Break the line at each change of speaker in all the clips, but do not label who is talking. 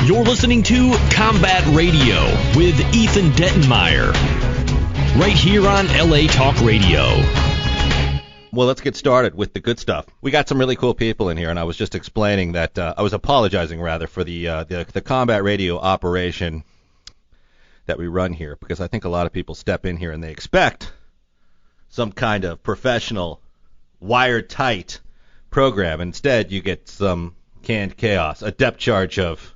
You're listening to Combat Radio with Ethan Dettenmeyer, right here on LA Talk Radio.
Well, let's get started with the good stuff. We got some really cool people in here, and I was just explaining that I was apologizing, rather, for the Combat Radio operation that we run here, because I think a lot of people step in here and they expect some kind of professional, wired-tight program. Instead, you get some canned chaos, a depth charge of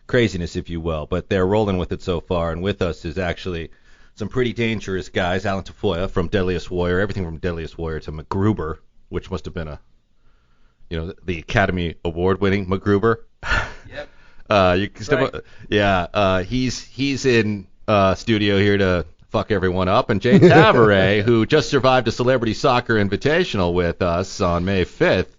craziness, if you will. But they're rolling with it so far, and with us is actually some pretty dangerous guys. Alan Tafoya from Deadliest Warrior, everything from Deadliest Warrior to MacGruber, which must have been the Academy Award-winning MacGruber.
Yep.
He's in studio here to fuck everyone up. And Jay Tavare, who just survived a Celebrity Soccer Invitational with us on May 5th.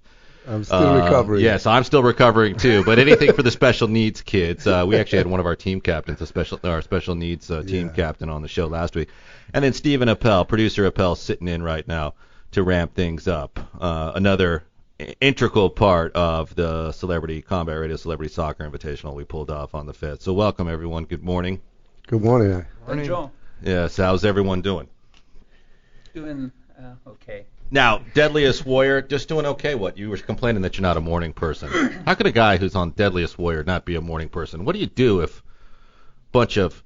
I'm still recovering.
Yes, I'm still recovering too. But anything for the special needs kids. We actually had one of our team captains, our special needs team captain, on the show last week. And then Stephen Appell, producer Appell, sitting in right now to ramp things up. Another integral part of the Celebrity Combat Radio Celebrity Soccer Invitational we pulled off on the 5th. So welcome, everyone. Good morning.
Good morning.
Bonjour.
Yes, how's everyone doing?
Doing okay.
Now, Deadliest Warrior, just doing okay. What? You were complaining that you're not a morning person. How could a guy who's on Deadliest Warrior not be a morning person? What do you do if a bunch of,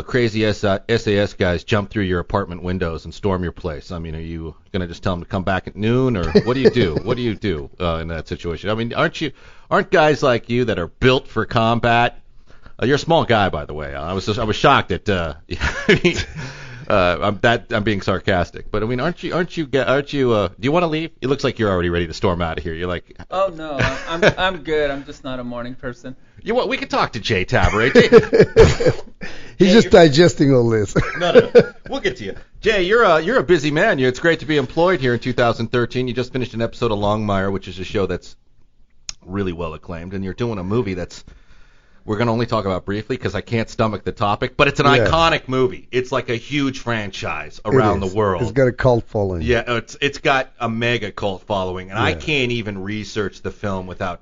crazy SAS guys jump through your apartment windows and storm your place? I mean, are you going to just tell them to come back at noon, or what do you do? What do you do in that situation? I mean, aren't guys like you that are built for combat? You're a small guy, by the way. I was shocked at. I'm being sarcastic, but I mean, aren't you? Do you want to leave? It looks like you're already ready to storm out of here. You're like,
oh no, I'm good. I'm just not a morning person.
We can talk to Jay Tavare.
He's just digesting all this.
No, we'll get to you. Jay, you're a busy man. It's great to be employed here in 2013. You just finished an episode of Longmire, which is a show that's really well acclaimed, and you're doing a movie that's. We're going to only talk about briefly because I can't stomach the topic, but it's an iconic movie. It's like a huge franchise around the world.
It's got a cult following.
Yeah, it's got a mega cult following, and I can't even research the film without,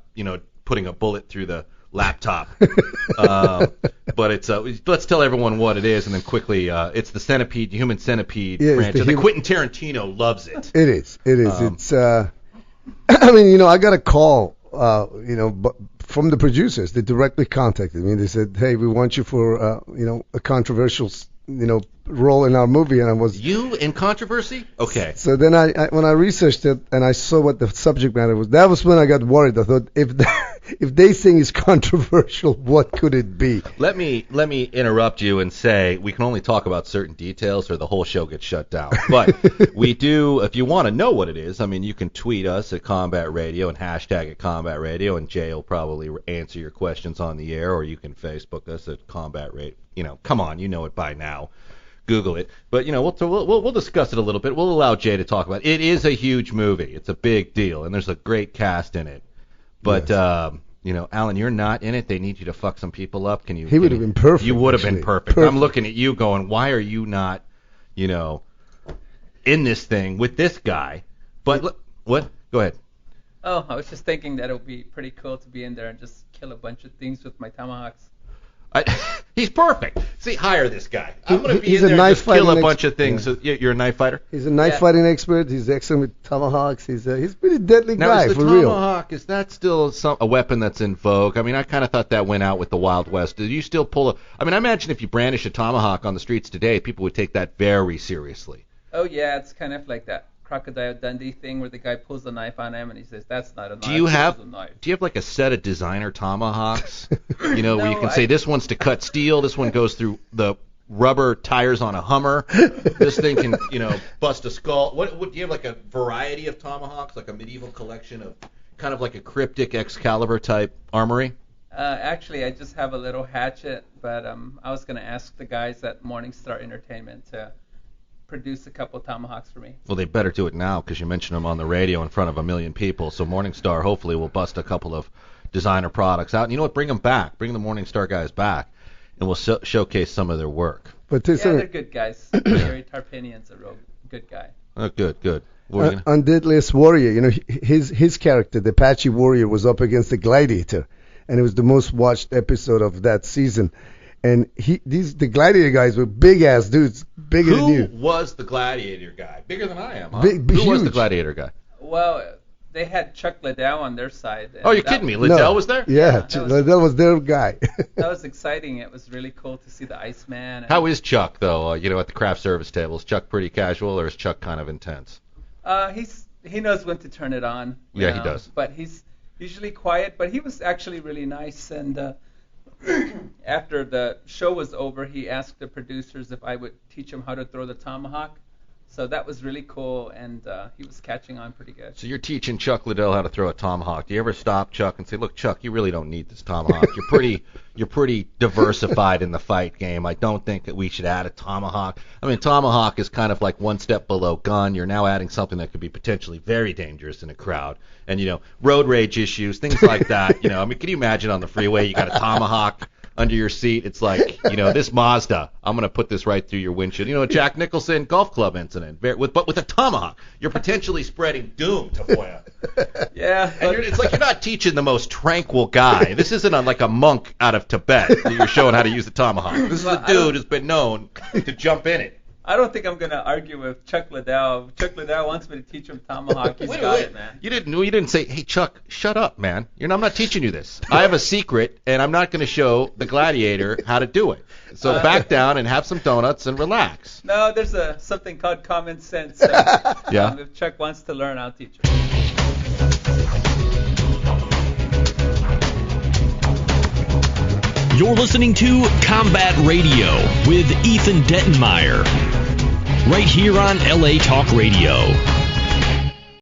putting a bullet through the laptop. But it's let's tell everyone what it is, and then quickly, it's the Human Centipede franchise. Quentin Tarantino loves it.
It is. It's. I got a call. From the producers, they directly contacted me. They said, "Hey, we want you for a controversial role in our movie." And I was
you in controversy. Okay.
So then when I researched it and I saw what the subject matter was, that was when I got worried. I thought, if they think it's controversial, what could it be?
Let me interrupt you and say we can only talk about certain details or the whole show gets shut down. But we do, if you want to know what it is, I mean, you can tweet us at Combat Radio and hashtag it Combat Radio, and Jay will probably answer your questions on the air, or you can Facebook us at Combat Radio. Come on, you know it by now. Google it. But, we'll discuss it a little bit. We'll allow Jay to talk about it. It is a huge movie. It's a big deal, and there's a great cast in it. But, Alan, you're not in it. They need you to fuck some people up. He
would have been perfect.
You would have been perfect. I'm looking at you going, why are you not, in this thing with this guy? But, what? Go ahead.
Oh, I was just thinking that it would be pretty cool to be in there and just kill a bunch of things with my tomahawks.
He's perfect. See, hire this guy. I'm going to be in there and just kill a bunch of things. Yeah. You're a knife fighter?
He's a knife fighting expert. He's excellent with tomahawks. He's a pretty deadly
Now,
guy,
is the
for real.
tomahawk, is that still a weapon that's in vogue? I mean, I kind of thought that went out with the Wild West. Do you still pull I imagine if you brandish a tomahawk on the streets today, people would take that very seriously.
Oh, yeah, it's kind of like that Crocodile Dundee thing where the guy pulls the knife on him and he says, "That's not a knife."
Do you have like a set of designer tomahawks? Where you can say this one's to cut steel, this one goes through the rubber tires on a Hummer, this thing can bust a skull. What do you have, like a variety of tomahawks, like a medieval collection of kind of like a cryptic Excalibur type armory?
Actually, I just have a little hatchet, but I was going to ask the guys at Morningstar Entertainment to produce a couple tomahawks for me.
Well, they better do it now because you mentioned them on the radio in front of 1 million people. So Morningstar hopefully will bust a couple of designer products out. And you know what? Bring them back. Bring the Morningstar guys back, and we'll showcase some of their work.
But
they're good guys. Gary Tarpinian's a real good guy.
Oh, good.
On Deadliest Warrior, his character, the Apache warrior, was up against the Gladiator. and it was the most watched episode of that season. And the Gladiator guys were big ass dudes, bigger than you.
Who was the Gladiator guy? Bigger than I am, huh?
Big,
Who was the
huge.
Gladiator guy?
Well, they had Chuck Liddell on their side. and
Oh, you're
that-
kidding me. Liddell was there?
Yeah,
that
that was their guy.
That was exciting. It was really cool to see the Iceman.
How is Chuck, though, at the craft service table? Is Chuck pretty casual, or is Chuck kind of intense?
He knows when to turn it on. you
Yeah, he
know,
does.
But he's usually quiet. But he was actually really nice. And after the show was over, he asked the producers if I would teach him how to throw the tomahawk. So that was really cool, and he was catching on pretty good.
So you're teaching Chuck Liddell how to throw a tomahawk. Do you ever stop Chuck and say, "Look, Chuck, you really don't need this tomahawk. You're pretty diversified in the fight game. I don't think that we should add a tomahawk. I mean, tomahawk is kind of like one step below gun. You're now adding something that could be potentially very dangerous in a crowd. And road rage issues, things like that. I mean, can you imagine on the freeway you got a tomahawk under your seat? It's like, this Mazda, I'm going to put this right through your windshield. A Jack Nicholson golf club incident, but with a tomahawk. You're potentially spreading doom, Tafoya.
Yeah.
And it's like you're not teaching the most tranquil guy. This isn't like a monk out of Tibet that you're showing how to use the tomahawk. This is a dude who's been known to jump in it.
I don't think I'm going to argue with Chuck Liddell. If Chuck Liddell wants me to teach him tomahawk. He's got it, man.
You didn't say, "Hey, Chuck, shut up, man. I'm not teaching you this. I have a secret, and I'm not going to show the Gladiator how to do it. So back down and have some donuts and relax."
No, there's something called common sense. So,
Yeah.
if Chuck wants to learn, I'll teach him.
You're listening to Combat Radio with Ethan Dettenmeyer, right here on LA Talk Radio.